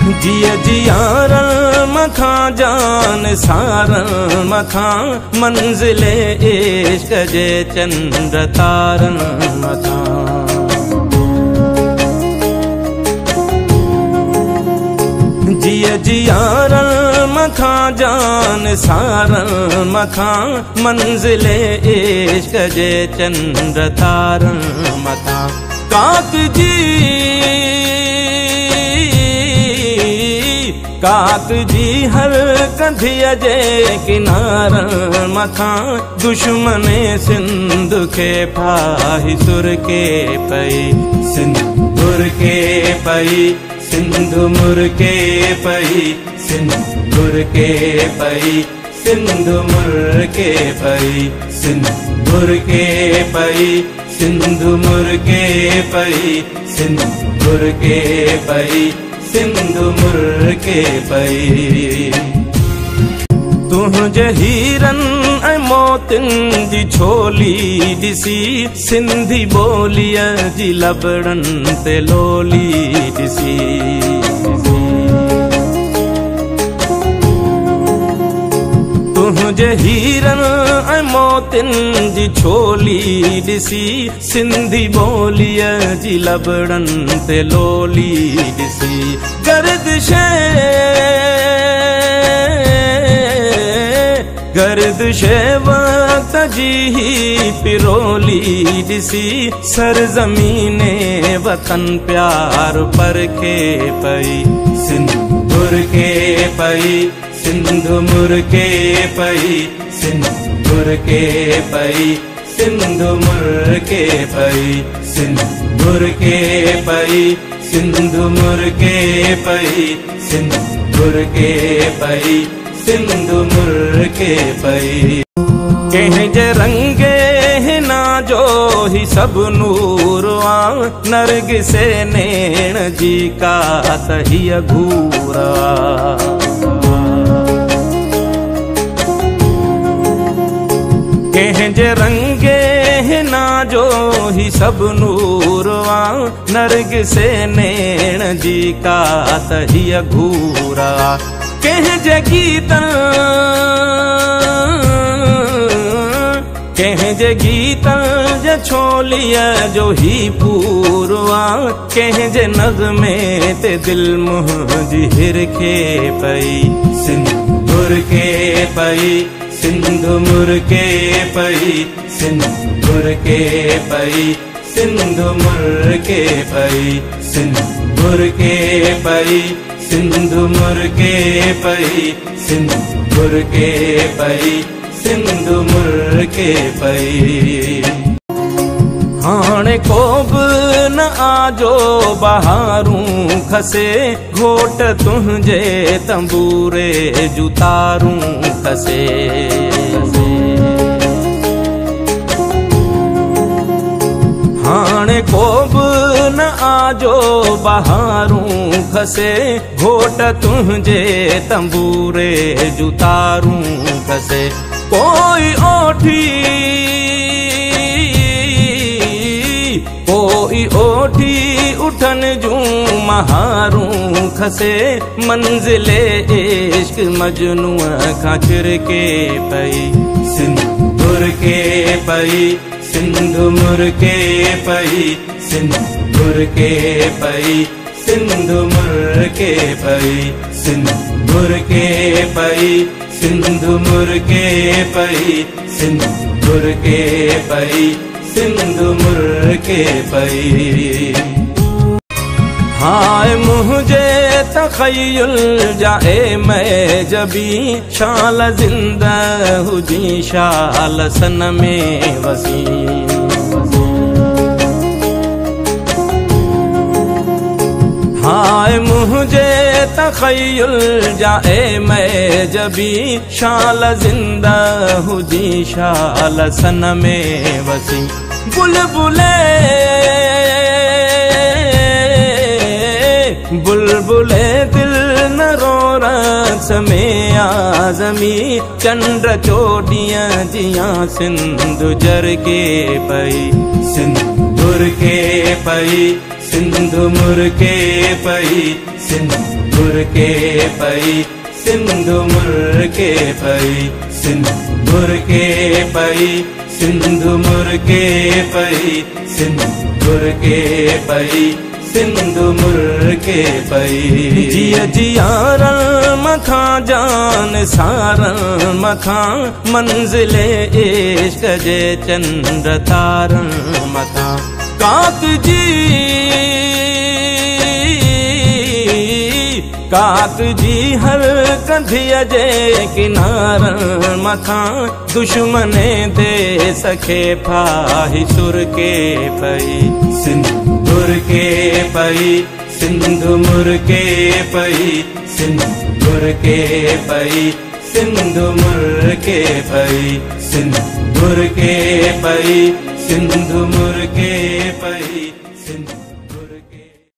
जिया जियारल मथा जान सारल मथा मंजिले इश्क जे चंद्र तारल मथा। जिया जियारल मथा जान सारल मथा मंजिले इश्क जे चंद्र तारल मथा। काक जी हर कंधिया जे किनार मथा दुश्मने सिंध के फाही सुर के पई सिंदूर के पई सिंधु मुर के पई सिंदूर के पई सिंधु मुर के पई सिंदूर के पई सिंधु मुर के पई सिंदूर के पई सिंधु मुर के पई। तुझे हीरन ऐं मोतिन जी छोली दिसी सिंधी बोलिया जी लबड़न ते लोली दिसी। तुझे हीरन ऐं मोतिन जी छोली दिसी सिंधी बोलिया जी लबड़न ते लोली दिसी। गर्दिशे वक्त जी ही पिरोली दिसी सरजमीने वतन प्यार पर के पई सिंदूर के पई सिंधु मुर के पई सिंदूर के पई सिंधु मुर के पई सिंदूर के पई सिंधु मुर के पई सिंदूर के पई सिंधु मुर के पई। कहीं जे रंगे हिना जो ही सब नूर आ नरग से नैण जी का तही अघूरा। कहीं जे रंगे हिना जो ही सब नूर आ नरग से नैण जी का तही अघूरा। कहीं जे गीतन कहीं जे गीतन जे छोलिया जो ही पूरवा। कहीं जे नज़्मे ते दिल मुझी हिर के पई सिंदूर के पई सिंधु मुर के पई सिंदूर के पई सिंधु मुर के पई सिंदूर के पई सिंधु मुर के पई सिंदूर के पई सिंधु मुर के पई। हाणे को बि न आजो बहारूं खसे घोट तुझे तंबूरे जुतारूं खसे। हाणे को बि न आजो बहारूं खसे घोट तुझे तंबूरे जुतारूं खसे। कोई ओठी उठन जूं महारूं खसे मंजिले इश्क मजनू खां चिर के पई सिंदूर के पई सिंधु मुर के पई सिंदूर के पई सिंधु मुर के पई सिंदूर के पई सिंधु मुर के पई सिंदूर के पई सिंधु मुर के पई। हाय मुझे तखय्युल जाए मैं जबी शाल जिंदा हुजी शाल सन में वसी। हाय मुझे तखय्युल जाए मैं जबी शाल जिंदा हुजी शाल सन में वसी। बुलबुले बुलबुले दिल न रो रक्स में आजमी चंद्र चोटियां जिया सिंधु जर के पई सिंदूर के पई सिंधु मुर के पई सिंदूर मुरके पई सिंधु मुरके पई सिंधु मुरके पई सिंधु मुरके पई सिंधु मुरके पई सिंधु मुरके पई जिया जियारल मखा जान सारल मखा मंजिले इश्क जे चंद्र तारल मखा काक जी हर कंधिया जे किनारल मखा दुश्मने दे सखे फाही सुरके पई सिंधु मुरके पई सिंधु मुरके पई सिंधु मुरके पई सिंधु मुरके पई सिंधु मुरके पई सिंधु मुरके पई।